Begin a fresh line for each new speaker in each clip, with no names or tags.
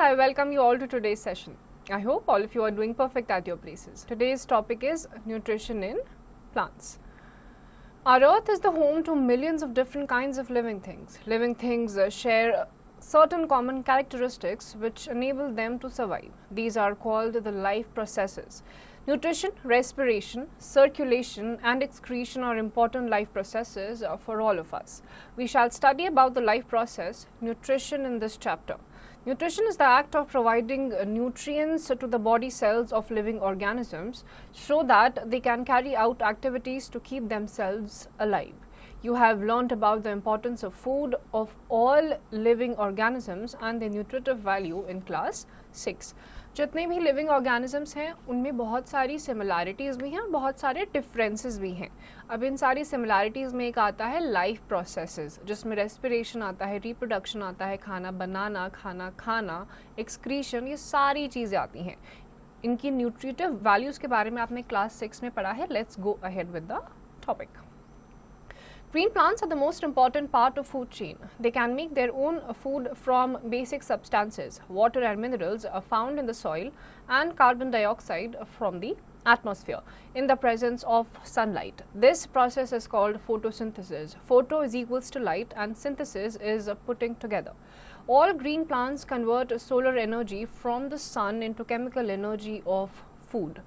I welcome you all to today's session. I hope all of you are doing perfect at your places. Today's topic is nutrition in plants. Our earth is the home to millions of different kinds of living things. Living things share certain common characteristics which enable them to survive. These are called the life processes. Nutrition, respiration, circulation and excretion are important life processes for all of us. We shall study about the life process, nutrition, in this chapter. Nutrition is the act of providing nutrients to the body cells of living organisms so that they can carry out activities to keep themselves alive. You have learnt about the importance of food of all living organisms and their nutritive value in class 6. जितने भी living organisms हैं उनमें बहुत सारी similarities भी हैं और बहुत सारे डिफरेंसेस भी हैं. अब इन सारी सिमिलैरिटीज़ में एक आता है लाइफ प्रोसेसेस, जिसमें रेस्पिरेशन आता है, रिप्रोडक्शन आता है, खाना बनाना, खाना खाना, एक्सक्रीशन, ये सारी चीज़ें आती हैं. इनकी न्यूट्रिटिव वैल्यूज़ के बारे में आपने क्लास 6 में पढ़ा है. Let's go ahead with the topic. Green plants are the most important part of food chain. They can make their own food from basic substances. Water and minerals are found in the soil and carbon dioxide from the atmosphere in the presence of sunlight. This process is called photosynthesis. Photo is equals to light and synthesis is putting together. All green plants convert solar energy from the sun into chemical energy of food.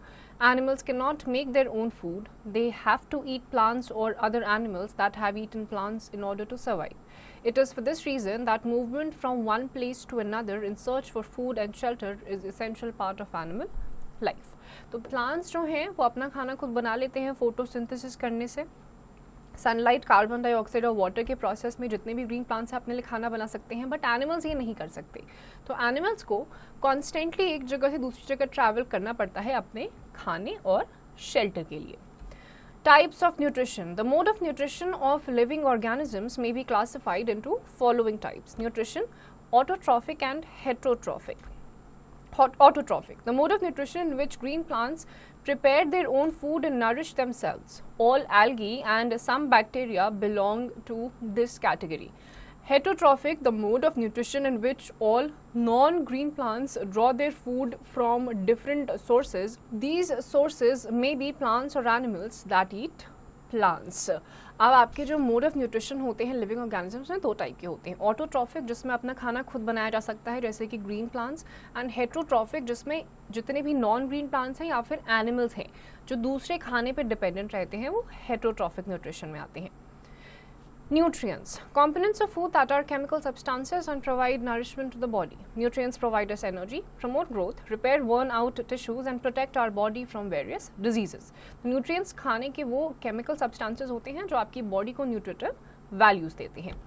Animals cannot make their own food. They have to eat plants or other animals that have eaten plants in order to survive. It is for this reason that movement from one place to another in search for food and shelter is essential part of animal life. तो plants जो हैं वो अपना खाना खुद बना लेते हैं photosynthesis करने से. सनलाइट, कार्बन डाइऑक्साइड और वाटर के प्रोसेस में जितने भी ग्रीन प्लांट्स हैं अपने लिए खाना बना सकते हैं, बट एनिमल्स ये नहीं कर सकते. तो एनिमल्स को कॉन्स्टेंटली एक जगह से दूसरी जगह ट्रैवल करना पड़ता है अपने खाने और शेल्टर के लिए. Types of nutrition. The mode of nutrition of living organisms may be classified into following types: nutrition, autotrophic and heterotrophic. Autotrophic, the mode of nutrition in which green plants prepare their own food and nourish themselves. All algae and some bacteria belong to this category. Heterotrophic, the mode of nutrition in which all non-green plants draw their food from different sources. These sources may be plants or animals that eat plants. अब आपके जो mode of nutrition होते हैं living organisms में दो type के होते हैं. ऑटोट्रॉफिक, जिसमें अपना खाना खुद बनाया जा सकता है जैसे कि ग्रीन प्लांट्स, एंड हेट्रोट्रॉफिक, जिसमें जितने भी नॉन ग्रीन प्लांट्स हैं या फिर एनिमल्स हैं जो दूसरे खाने पर डिपेंडेंट रहते हैं वो हेट्रोट्रॉफिक न्यूट्रिशन में आते हैं. Nutrients, components of food that are chemical substances and provide nourishment to the body. Nutrients provide us energy, promote growth, repair worn out tissues and protect our body from various diseases. Nutrients खाने के वो chemical substances होते हैं जो आपकी body को nutritive values देते हैं.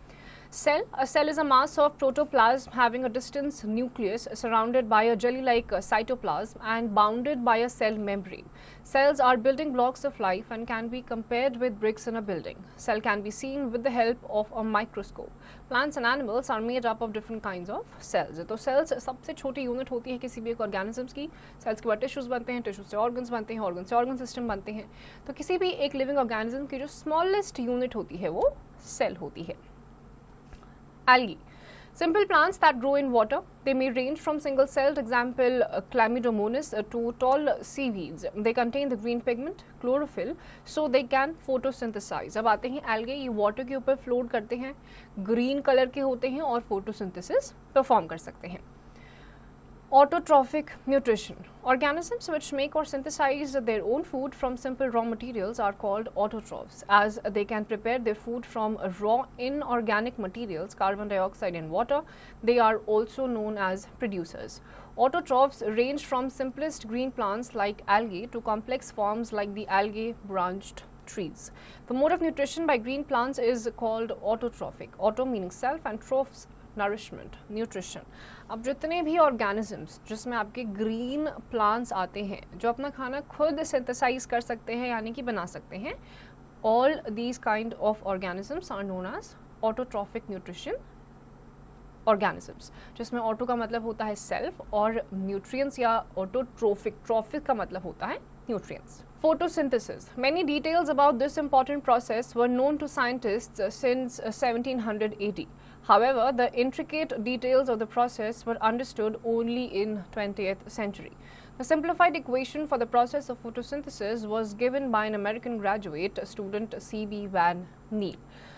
Cell. A cell is a mass of protoplasm having a distant nucleus surrounded by a jelly-like cytoplasm and bounded by a cell membrane. Cells are building blocks of life and can be compared with bricks in a building. Cell can be seen with the help of a microscope. Plants and animals are made up of different kinds of cells. तो cells सबसे छोटी unit होती है किसी भी एक organisms की. Sales के बाद टिश्यूज बनते हैं, टिश्यूज से ऑर्गन्स बनते हैं, ऑर्गन से ऑर्गन सिस्टम बनते हैं. तो किसी भी एक लिविंग ऑर्गेनिज्म की जो स्मॉलेस्ट यूनिट होती है वो सेल होती है. Algae. Simple plants that grow in water. They may range from single-celled, example Chlamydomonas, to tall seaweeds. They contain the green pigment, chlorophyll, so they can photosynthesize. अब आते हैं algae, ये water के ऊपर float करते हैं, green color के होते हैं और photosynthesis perform कर सकते हैं. Autotrophic nutrition. Organisms which make or synthesize their own food from simple raw materials are called autotrophs, as they can prepare their food from raw inorganic materials, carbon dioxide and water. They are also known as producers. Autotrophs range from simplest green plants like algae to complex forms like the algae branched trees. The mode of nutrition by green plants is called autotrophic. Auto meaning self and trophs nourishment, nutrition. अब जितने भी organisms जिसमें आपके green plants आते हैं जो अपना खाना खुद सिंथेसाइज कर सकते हैं यानी कि बना सकते हैं, all these kind of organisms are known as autotrophic nutrition organisms, जिसमें ऑटो का मतलब होता है सेल्फ और न्यूट्रिएंट्स या ऑटोट्रोफिक, ट्रॉफिक का मतलब होता है nutrients. Photosynthesis. Many details about this important process were known to scientists since 1700 AD. However, the intricate details of the process were understood only in 20th century. The simplified equation for the process of photosynthesis was given by an American graduate student, C.B. Van Neel.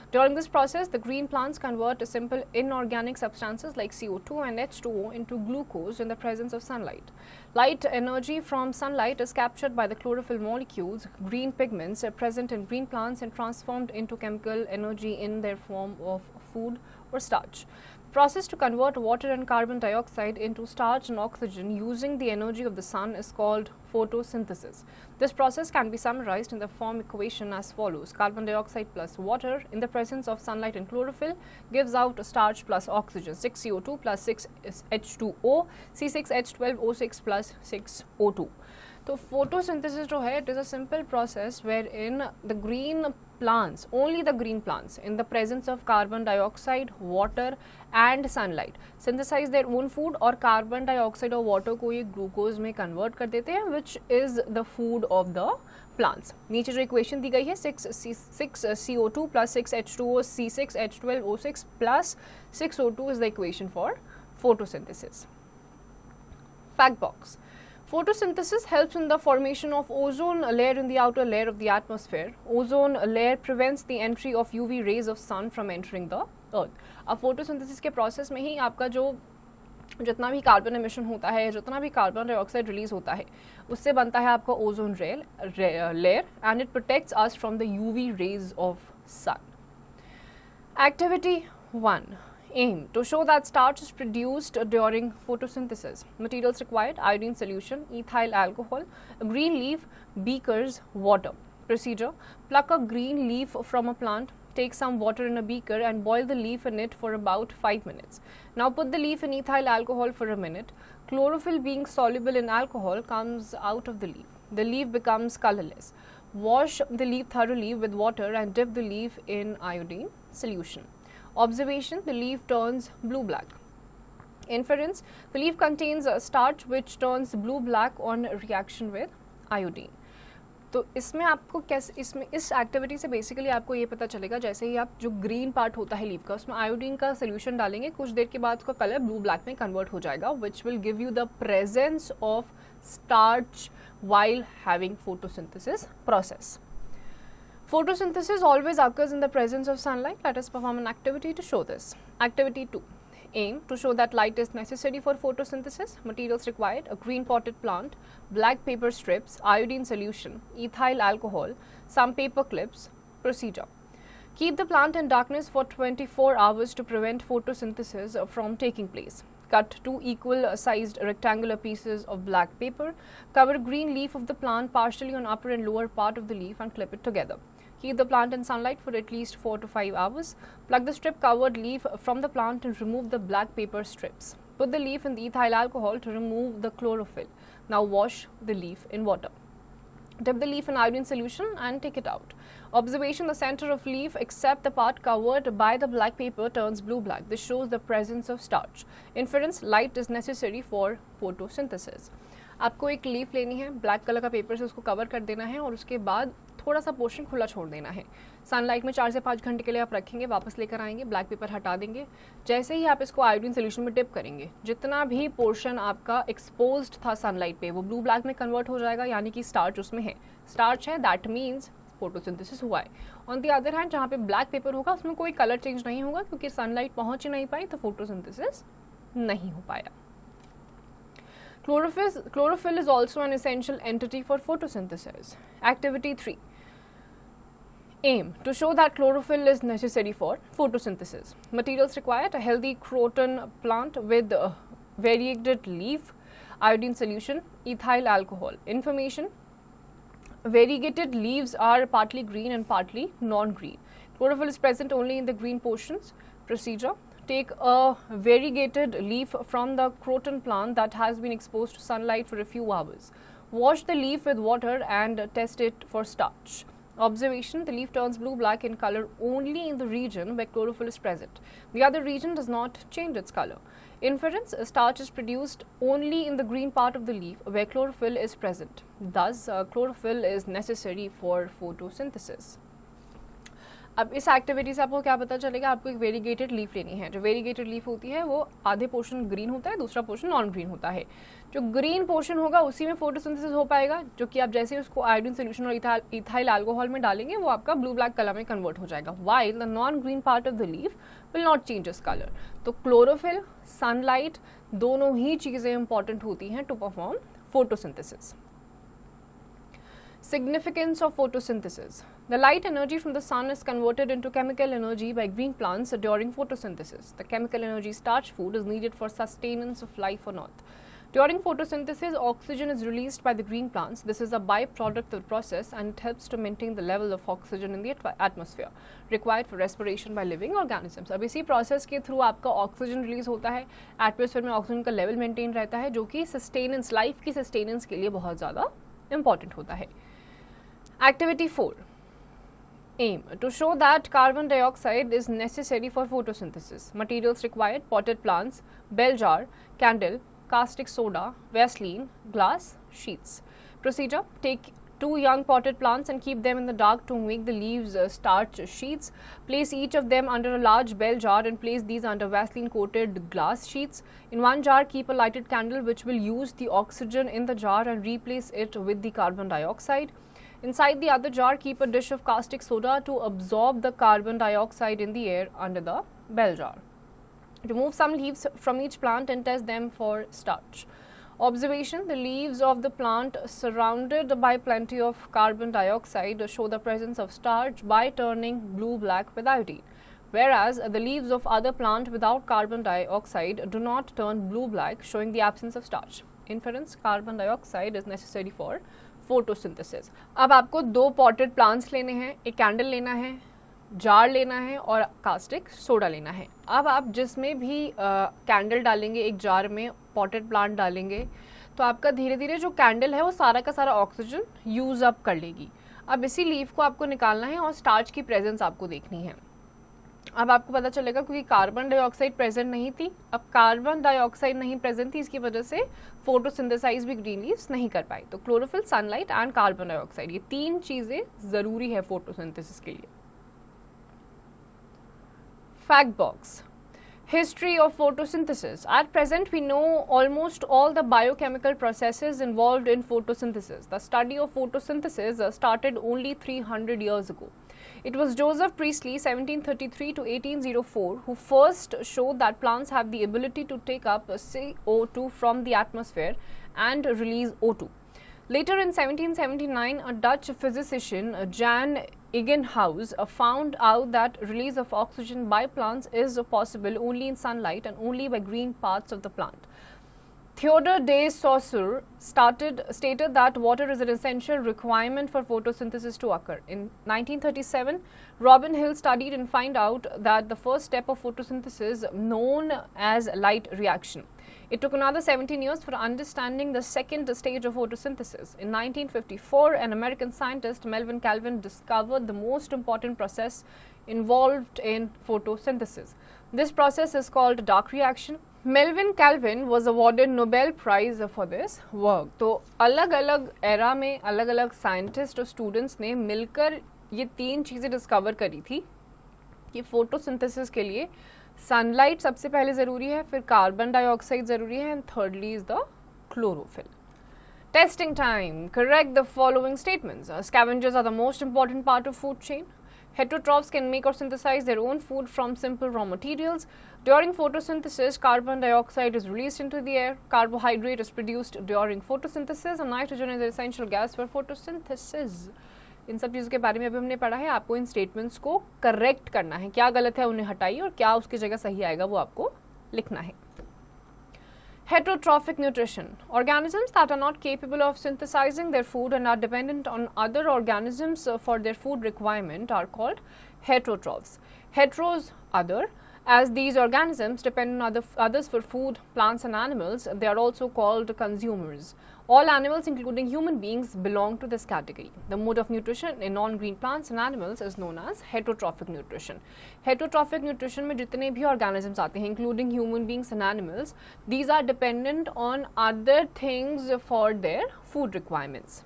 During this process, the green plants convert simple inorganic substances like CO2 and H2O into glucose in the presence of sunlight. Light energy from sunlight is captured by the chlorophyll molecules. Green pigments are present in green plants and transformed into chemical energy in their form of food or starch. The process to convert water and carbon dioxide into starch and oxygen using the energy of the sun is called photosynthesis. This process can be summarized in the form equation as follows. Carbon dioxide plus water in the presence of sunlight and chlorophyll gives out starch plus oxygen, 6CO2 plus 6H2O, C6H12O6 plus 6O2. So photosynthesis जो है, it is a simple process wherein the green plants, only the green plants, in the presence of carbon dioxide, water and sunlight, synthesize their own food और carbon dioxide और water को ये glucose में convert कर देते हैं, which is the food of the plants. नीचे जो equation दी गई है 6CO2 plus 6H2O, C6H12O6 plus 6O2 is the equation for photosynthesis. Fact box. Photosynthesis helps in the formation of ozone layer in the outer layer of the atmosphere. Ozone layer prevents the entry of UV rays of sun from entering the earth. अब photosynthesis के process में ही आपका जो जितना भी carbon emission होता है, जितना भी कार्बन डाइऑक्साइड रिलीज होता है, उससे बनता है आपका ozone layer and it protects us from the UV rays of sun. Activity 1. Aim to show that starch is produced during photosynthesis. Materials required: iodine solution, ethyl alcohol, a green leaf, beakers, water. Procedure: pluck a green leaf from a plant, take some water in a beaker and boil the leaf in it for about 5 minutes. Now put the leaf in ethyl alcohol for a minute. Chlorophyll, being soluble in alcohol, comes out of the leaf. The leaf becomes colorless. Wash the leaf thoroughly with water and dip the leaf in iodine solution. Observation: the leaf turns blue-black. Inference: the leaf contains a starch which turns blue-black on reaction with iodine. तो इसमें आपको कैसे, इसमें इस activity से basically आपको ये पता चलेगा, जैसे ही आप जो ग्रीन पार्ट होता है लीफ का, उसमें आयोडीन का सोल्यूशन डालेंगे, कुछ देर के बाद उसका कलर ब्लू ब्लैक में कन्वर्ट हो जाएगा, which will give you the presence of starch while having photosynthesis process. Photosynthesis always occurs in the presence of sunlight. Let us perform an activity to show this. Activity 2. Aim to show that light is necessary for photosynthesis. Materials required: a green potted plant, black paper strips, iodine solution, ethyl alcohol, some paper clips. Procedure: keep the plant in darkness for 24 hours to prevent photosynthesis from taking place. Cut 2 equal sized rectangular pieces of black paper. Cover green leaf of the plant partially on upper and lower part of the leaf and clip it together. Keep the plant in sunlight for at least 4 to 5 hours. Pluck the strip covered leaf from the plant and remove the black paper strips. Put the leaf in the ethyl alcohol to remove the chlorophyll. Now wash the leaf in water. Dip the leaf in iodine solution and take it out. Observation: the center of leaf except the part covered by the black paper turns blue-black. This shows the presence of starch. Inference: light is necessary for photosynthesis. आपको एक leaf लेनी है, black colour का paper से उसको cover कर देना है और उसके बाद थोड़ा सा पोर्शन खुला छोड़ देना है. सनलाइट में 4 से 5 घंटे के लिए आप रखेंगे, वापस लेकर आएंगे, ब्लैक पेपर हटा देंगे. जैसे ही आप इसको आयोडीन सोल्यूशन में डिप करेंगे, जितना भी पोर्शन आपका एक्सपोज्ड था सनलाइट पे, वो ब्लू ब्लैक में कन्वर्ट हो जाएगा, यानी कि स्टार्च उसमें है. स्टार्च है, दैट मीन्स फोटोसिंथेसिस हुआ है. ऑन द अदर हैंड, जहाँ पे ब्लैक पेपर होगा उसमें कोई कलर चेंज नहीं होगा क्योंकि सनलाइट पहुंच ही नहीं पाई, तो फोटोसिंथेसिस नहीं हो पाया. Chlorophyll is also an essential entity for photosynthesis. Activity 3. Aim to show that chlorophyll is necessary for photosynthesis. Materials required: a healthy croton plant with variegated leaf, iodine solution, ethyl alcohol. Information: variegated leaves are partly green and partly non-green. Chlorophyll is present only in the green portions. Procedure: take a variegated leaf from the croton plant that has been exposed to sunlight for a few hours. Wash the leaf with water and test it for starch. Observation: the leaf turns blue-black in color only in the region where chlorophyll is present. The other region does not change its color. Inference: starch is produced only in the green part of the leaf where chlorophyll is present. Thus, chlorophyll is necessary for photosynthesis. अब इस activity से आपको क्या पता चलेगा, आपको एक variegated leaf लेनी है. जो वेरीगेटेड लीफ होती है वो आधे पोर्शन ग्रीन होता है, दूसरा पोर्शन नॉन ग्रीन होता है. जो ग्रीन पोर्शन होगा उसी में फोटोसिंथेसिस हो पाएगा, जो कि आप जैसे उसको आयोडीन सोल्यूशन और इथाइल अल्कोहल में डालेंगे वो आपका ब्लू ब्लैक कलर में कन्वर्ट हो जाएगा. While the non green part of the leaf will not change its colour. तो क्लोरोफिल, सनलाइट दोनों ही चीज़ें इंपॉर्टेंट होती हैं to perform photosynthesis. Significance of photosynthesis. The light energy from the sun is converted into chemical energy by green plants during photosynthesis. The chemical energy starch food is needed for sustenance of life on earth. During photosynthesis, oxygen is released by the green plants. This is a byproduct of the process and it helps to maintain the level of oxygen in the atmosphere required for respiration by living organisms. अब इसी process के through आपका oxygen release होता है, atmosphere में oxygen का level maintain रहता है, जो कि सस्टेनेंस, लाइफ की सस्टेनेंस के लिए बहुत ज़्यादा इंपॉर्टेंट होता है. Activity 4. Aim: to show that carbon dioxide is necessary for photosynthesis. Materials required: potted plants, bell jar, candle, caustic soda, Vaseline, glass, sheets. Procedure: take 2 young potted plants and keep them in the dark to make the leaves starch sheets. Place each of them under a large bell jar and place these under Vaseline coated glass sheets. In one jar, keep a lighted candle which will use the oxygen in the jar and replace it with the carbon dioxide. Inside the other jar, keep a dish of caustic soda to absorb the carbon dioxide in the air under the bell jar. Remove some leaves from each plant and test them for starch. Observation: the leaves of the plant surrounded by plenty of carbon dioxide show the presence of starch by turning blue-black with iodine, whereas the leaves of other plant without carbon dioxide do not turn blue-black, showing the absence of starch. Inference: carbon dioxide is necessary for photosynthesis. अब आपको 2 potted plants लेने हैं, एक candle लेना है, jar लेना है और कास्टिक सोडा लेना है. अब आप जिसमें भी कैंडल डालेंगे, एक जार में पॉटेड प्लांट डालेंगे, तो आपका धीरे धीरे जो कैंडल है वो सारा का सारा ऑक्सीजन यूज अप कर लेगी. अब इसी लीफ को आपको निकालना है और स्टार्च की प्रेजेंस आपको देखनी है. अब आपको पता चलेगा क्योंकि कार्बन डाइऑक्साइड प्रेजेंट नहीं थी, अब कार्बन डाइऑक्साइड नहीं प्रेजेंट थी, इसकी वजह से फोटोसिंथेसाइज भी ग्रीन लीव्स नहीं कर पाई. तो chlorophyll, sunlight and carbon dioxide, ये 3 चीजें जरूरी है फोटोसिंथेसिस के लिए. Fact box. History of photosynthesis. At present, we know almost all the biochemical processes involved in photosynthesis. The study of photosynthesis started only 300 years ago. It was Joseph Priestley, 1733 to 1804, who first showed that plants have the ability to take up CO2 from the atmosphere and release O2. Later in 1779, a Dutch physician, Jan Egginghaus, found out that release of oxygen by plants is possible only in sunlight and only by green parts of the plant. Theodore de Saussure stated that water is an essential requirement for photosynthesis to occur. In 1937, Robin Hill studied and found out that the first step of photosynthesis, known as light reaction. It took another 17 years for understanding the second stage of photosynthesis. In 1954, an American scientist, Melvin Calvin, discovered the most important process involved in photosynthesis. This process is called dark reaction. Melvin Calvin was awarded Nobel Prize for this work. तो अलग अलग era में अलग अलग scientist और students ने मिलकर ये 3 चीज़ें डिस्कवर करी थी कि फोटोसिंथेसिस के लिए सनलाइट सबसे पहले ज़रूरी है, फिर कार्बन डाइऑक्साइड ज़रूरी है, and thirdly is the chlorophyll. Testing time. Correct the following statements. Scavengers are the most important part of food chain. Heterotrophs can make or synthesize their own food from simple raw materials. During photosynthesis, carbon dioxide is released into the air. Carbohydrate is produced during photosynthesis, and nitrogen is an essential gas for photosynthesis. इन सब चीज़ों के बारे में अभी हमने पढ़ा है. आपको इन स्टेटमेंट्स को करेक्ट करना है, क्या गलत है उन्हें हटाइए और क्या उसकी जगह सही आएगा वो आपको लिखना है. Heterotrophic nutrition. Organisms that are not capable of synthesizing their food and are dependent on other organisms for their food requirement are called heterotrophs. Heteros, other, As these organisms depend on others for food, plants and animals, they are also called consumers. All animals, including human beings, belong to this category. The mode of nutrition in non-green plants and animals is known as heterotrophic nutrition. Heterotrophic nutrition में जितने भी organisms आते हैं, including human beings and animals, these are dependent on other things for their food requirements.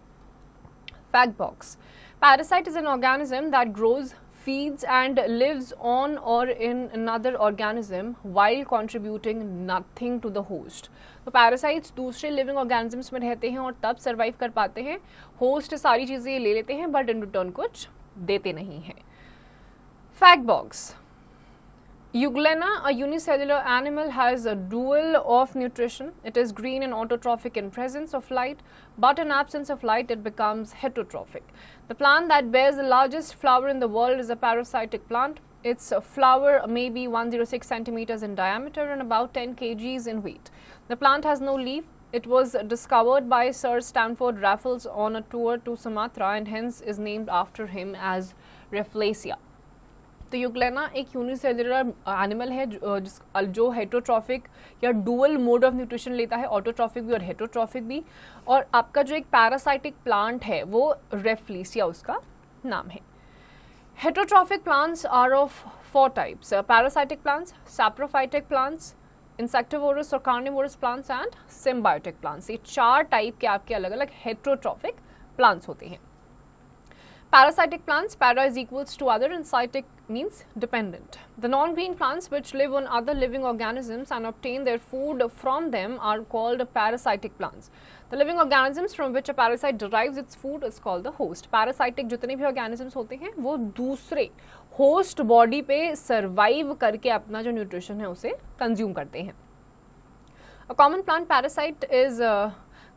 Fact box. Parasite is an organism that grows, feeds and lives on or in another organism while contributing nothing to the host. तो parasites दूसरे living organisms में रहते हैं और तब survive कर पाते हैं. होस्ट सारी चीज़ें ले लेते हैं बट इन रिटर्न कुछ देते नहीं हैं. Fact box. Euglena, a unicellular animal, has a dual of nutrition. It is green and autotrophic in presence of light, but in absence of light it becomes heterotrophic. The plant that bears the largest flower in the world is a parasitic plant. Its flower may be 106 centimeters in diameter and about 10 kgs in weight. The plant has no leaf. It was discovered by Sir Stamford Raffles on a tour to Sumatra and hence is named after him as Rafflesia. तो euglena एक unicellular animal है जो heterotrophic या dual mode of nutrition लेता है, autotrophic भी और heterotrophic भी. और आपका जो एक पैरासाइटिक प्लांट है वो रेफ्लेसिया उसका नाम है. Heterotrophic plants are of 4 types: parasitic plants, saprophytic plants, insectivorous और carnivorous plants and symbiotic plants. ये 4 टाइप के आपके अलग अलग हेटरोट्रॉफिक प्लांट्स होते हैं. Parasitic plants, para is equals to other and cytic means dependent. The non-green plants which live on other living organisms and obtain their food from them are called parasitic plants. The living organisms from which a parasite derives its food is called the host. Parasitic जितने भी organisms होते हैं वो दूसरे host body पे survive करके अपना जो nutrition है उसे consume करते हैं. A common plant parasite is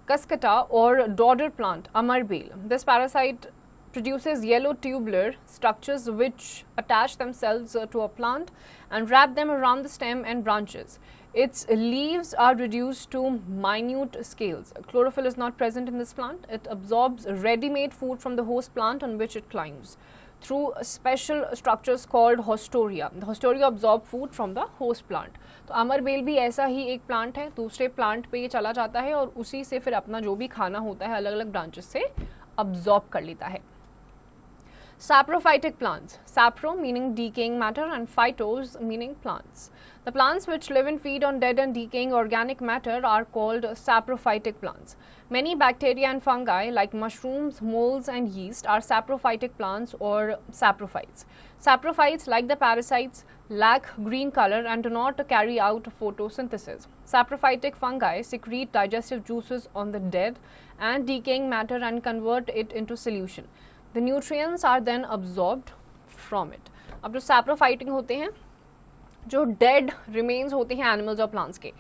Cuscuta or dodder plant, Amarbale. This parasite produces yellow tubular structures which attach themselves to a plant and wrap them around the stem and branches. Its leaves are reduced to minute scales. Chlorophyll is not present in this plant. It absorbs ready-made food from the host plant on which it climbs through special structures called hostoria. The hostoria absorb food from the host plant. तो अमरबेल भी ऐसा ही एक plant है, दूसरे plant पे ये चला जाता है और उसी से फिर अपना जो भी खाना होता है अलग अलग ब्रांचेस से अब्जॉर्ब कर लेता है. Saprophytic plants. Sapro meaning decaying matter and phytos meaning plants. The plants which live and feed on dead and decaying organic matter are called saprophytic plants. Many bacteria and fungi like mushrooms, molds and yeast are saprophytic plants or saprophytes. Saprophytes, like the parasites, lack green color and do not carry out photosynthesis. Saprophytic fungi secrete digestive juices on the dead and decaying matter and convert it into solution. The nutrients are then absorbed from it. अब जो saprophyting होते हैं, जो dead remains होते हैं animals और plants के,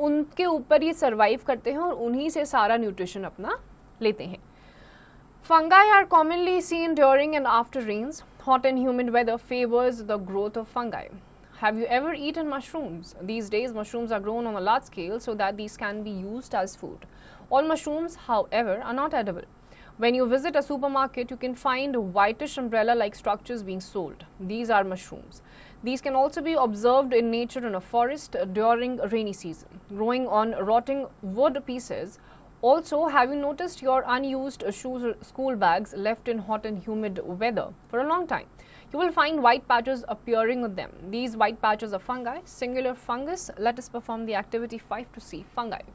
उनके ऊपर ये survive करते हैं और उन्हीं से सारा nutrition अपना लेते हैं. Fungi are commonly seen during and after rains. Hot and humid weather favors the growth of fungi. Have you ever eaten mushrooms? These days, mushrooms are grown on a large scale so that these can be used as food. All mushrooms, however, are not edible. When you visit a supermarket, you can find whitish umbrella-like structures being sold. These are mushrooms. These can also be observed in nature in a forest during rainy season, growing on rotting wood pieces. Also, have you noticed your unused shoes or school bags left in hot and humid weather for a long time? You will find white patches appearing on them. These white patches are fungi, singular fungus. Let us perform the activity 5 to see fungi.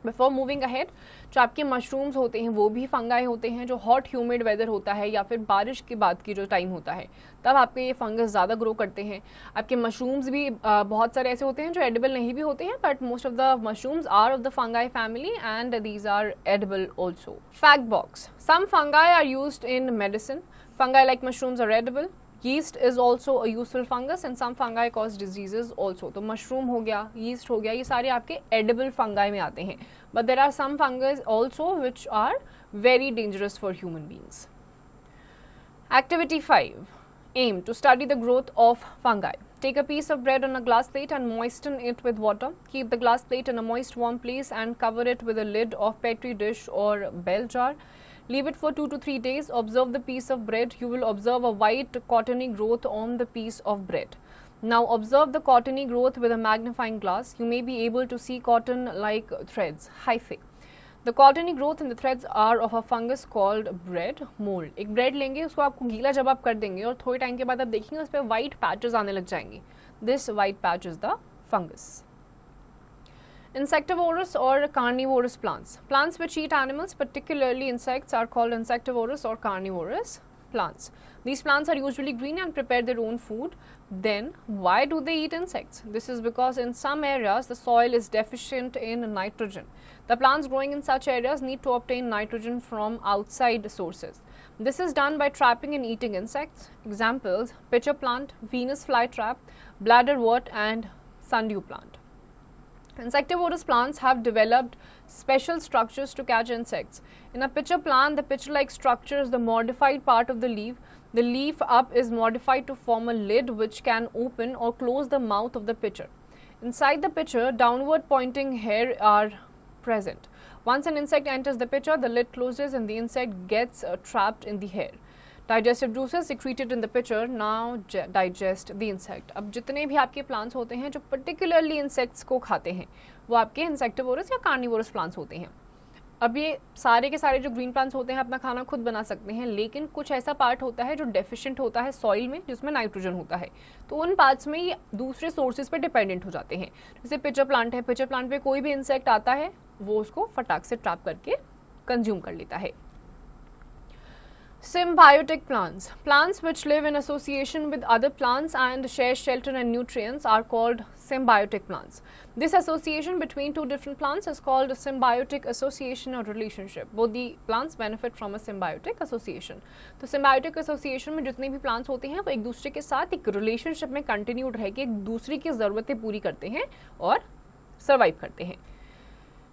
Before moving ahead, जो आपके mushrooms होते हैं वो भी fungi होते हैं. जो hot humid weather होता है या फिर बारिश के बाद की जो टाइम होता है तब आपके ये फंगस ज़्यादा ग्रो करते हैं. आपके मशरूम्स भी बहुत सारे ऐसे होते हैं जो एडिबल नहीं भी होते हैं, but most of the mushrooms are of the fungi family and these are edible also. Fact box. Some fungi are used in medicine. Fungi like mushrooms are edible. Yeast is also a useful fungus and some fungi cause diseases also. तो mushroom हो गया, yeast हो गया, ये सारे आपके edible fungi में आते हैं. But there are some fungus also which are very dangerous for human beings. Activity 5. Aim to study the growth of fungi. Take a piece of bread on a glass plate and moisten it with water. Keep the glass plate in a moist warm place and cover it with a lid of petri dish or bell jar. Leave it for 2 to 3 days. Observe the piece of bread. You will observe a white cottony growth on the piece of bread. Now observe the cottony growth with a magnifying glass. You may be able to see cotton-like threads, hyphae. The cottony growth in the threads are of a fungus called bread mold. एक bread लेंगे, उसको आपको गीला जब आप कर देंगे और थोड़े टाइम के बाद आप देखेंगे उस पर white patches आने लग जाएंगे. This white patch is the fungus. Insectivorous or carnivorous plants. Plants which eat animals, particularly insects, are called insectivorous or carnivorous plants. These plants are usually green and prepare their own food. Then, why do they eat insects? This is because in some areas the soil is deficient in nitrogen. The plants growing in such areas need to obtain nitrogen from outside sources. This is done by trapping and eating insects. Examples: pitcher plant, Venus flytrap, bladderwort, and sundew plant. Insectivorous plants have developed special structures to catch insects. In a pitcher plant, the pitcher-like structure is the modified part of the leaf. The leaf up is modified to form a lid which can open or close the mouth of the pitcher. Inside the pitcher, downward pointing hairs are present. Once an insect enters the pitcher, the lid closes and the insect gets trapped in the hair. Digestive juices secreted in the pitcher now digest the insect. अब जितने भी आपके plants होते हैं जो particularly insects को खाते हैं वो आपके insectivorous या carnivorous plants होते हैं. अब ये सारे के सारे जो ग्रीन प्लांट्स होते हैं अपना खाना खुद बना सकते हैं, लेकिन कुछ ऐसा पार्ट होता है जो डेफिशिएंट होता है सॉइल में, जिसमें नाइट्रोजन होता है, तो उन पार्ट्स में ये दूसरे सोर्सेज पे डिपेंडेंट हो जाते हैं. जैसे पिचर प्लांट है, पिचर प्लांट पे कोई भी इंसेक्ट आता है वो उसको फटाक से ट्रैप करके कंज्यूम कर लेता है. Symbiotic plants. Plants which live in association with other plants and share shelter and nutrients are called symbiotic plants. This association between two different plants is called a symbiotic association or relationship. Both the plants benefit from a symbiotic association. तो symbiotic association में जितने भी plants होते हैं वो एक दूसरे के साथ एक relationship में continued रह के एक दूसरे की ज़रूरतें पूरी करते हैं और survive करते हैं.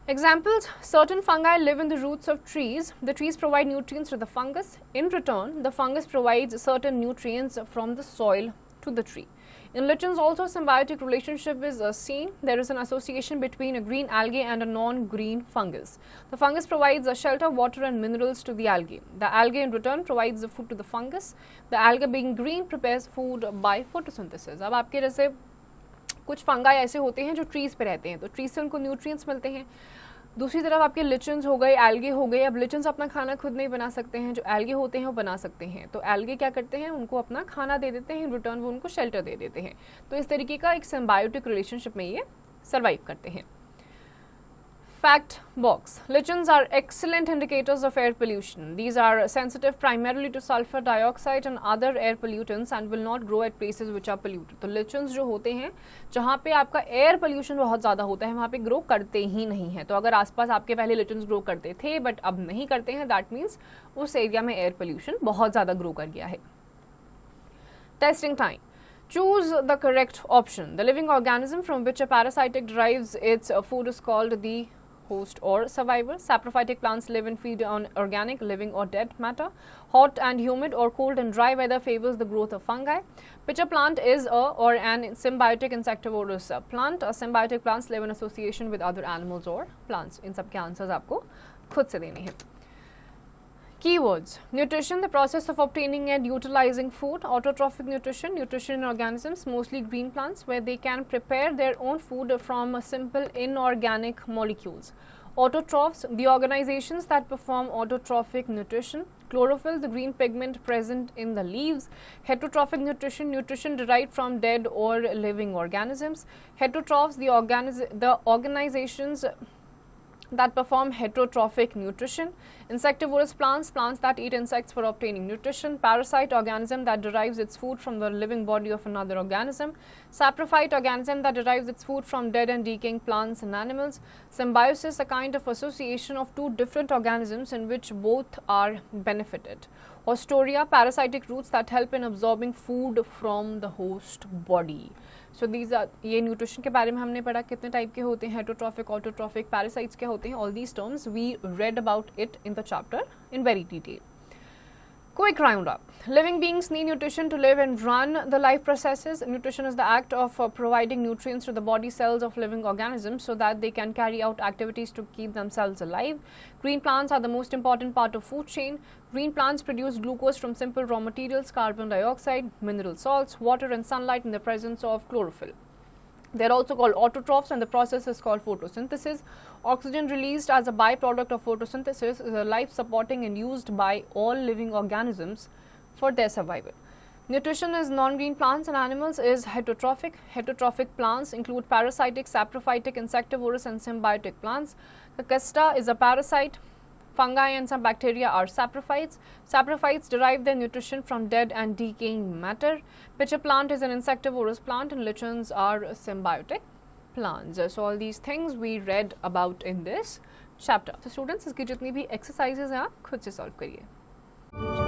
Examples: certain fungi live in the roots of trees. The trees provide nutrients to the fungus. In return, the fungus provides certain nutrients from the soil to the tree. In lichens also symbiotic relationship is seen. There is an association between a green algae and a non-green fungus. The fungus provides shelter, water and minerals to the algae. The algae in return provides the food to the fungus. The algae being green prepares food by photosynthesis. अब आपके जैसे कुछ fungi ऐसे होते हैं जो trees पे रहते हैं, तो ट्रीज से उनको न्यूट्रिएंट्स मिलते हैं. दूसरी तरफ आपके लिचन्स हो गए, एल्गे हो गए. अब लिचन्स अपना खाना खुद नहीं बना सकते हैं, जो एल्गे होते हैं वो बना सकते हैं. तो एल्गे क्या करते हैं, उनको अपना खाना दे देते हैं, इन रिटर्न वो उनको शेल्टर दे देते हैं. तो इस तरीके का एक सिम्बायोटिक रिलेशनशिप में ये सर्वाइव करते हैं. Fact box. Lichens are excellent indicators of air pollution. These are sensitive primarily to sulfur dioxide and other air pollutants and will not grow at places which are polluted. तो lichens जो होते हैं जहाँ पे आपका air pollution बहुत ज़्यादा होता है वहाँ पे ग्रो करते ही नहीं है. तो अगर आसपास आपके पहले lichens ग्रो करते थे बट अब नहीं करते हैं, दैट मीन्स उस एरिया में एयर पोल्यूशन बहुत ज़्यादा ग्रो कर गया है. Testing time. Choose the correct option. The living organism from which a parasitic derives its food is called the host or survivor. Saprophytic plants live and feed on organic, living or dead matter. Hot and humid or cold and dry weather favors the growth of fungi. Pitcher plant is a or an symbiotic insectivorous plant. Symbiotic plants live in association with other animals or plants. इन सब के answers आपको खुद से देने हैं. Keywords: nutrition, the process of obtaining and utilizing food. Autotrophic nutrition, nutrition in organisms, mostly green plants, where they can prepare their own food from simple inorganic molecules. Autotrophs, the organizations that perform autotrophic nutrition. Chlorophyll, the green pigment present in the leaves. Heterotrophic nutrition, nutrition derived from dead or living organisms. Heterotrophs, the organizations that perform heterotrophic nutrition. Insectivorous plants, plants that eat insects for obtaining nutrition. Parasite, organism that derives its food from the living body of another organism. Saprophyte, organism that derives its food from dead and decaying plants and animals. Symbiosis, a kind of association of two different organisms in which both are benefited. Hostoria, parasitic roots that help in absorbing food from the host body. So these are, ये nutrition के बारे में हमने पढ़ा कितने type के होते हैं, हेटरोट्रॉफिक, ऑटोट्रॉफिक, पैरासाइट्स क्या होते हैं. All these terms we read about it in the chapter in very detail. Quick roundup. Living beings need nutrition to live and run the life processes. Nutrition is the act of providing nutrients to the body cells of living organisms so that they can carry out activities to keep themselves alive. Green plants are the most important part of food chain. Green plants produce glucose from simple raw materials, carbon dioxide, mineral salts, water and sunlight in the presence of chlorophyll. They are also called autotrophs and the process is called photosynthesis. Oxygen released as a byproduct of photosynthesis is a life supporting and used by all living organisms for their survival. Nutrition in non-green plants and animals is heterotrophic. Heterotrophic plants include parasitic, saprophytic, insectivorous and symbiotic plants. The casta is a parasite. Fungi and some bacteria are saprophytes. Saprophytes derive their nutrition from dead and decaying matter. Pitcher plant is an insectivorous plant and lichens are symbiotic plants. So all these things we read about in this chapter. So students, इसकी जितनी भी exercises हैं आप खुद से solve करिए.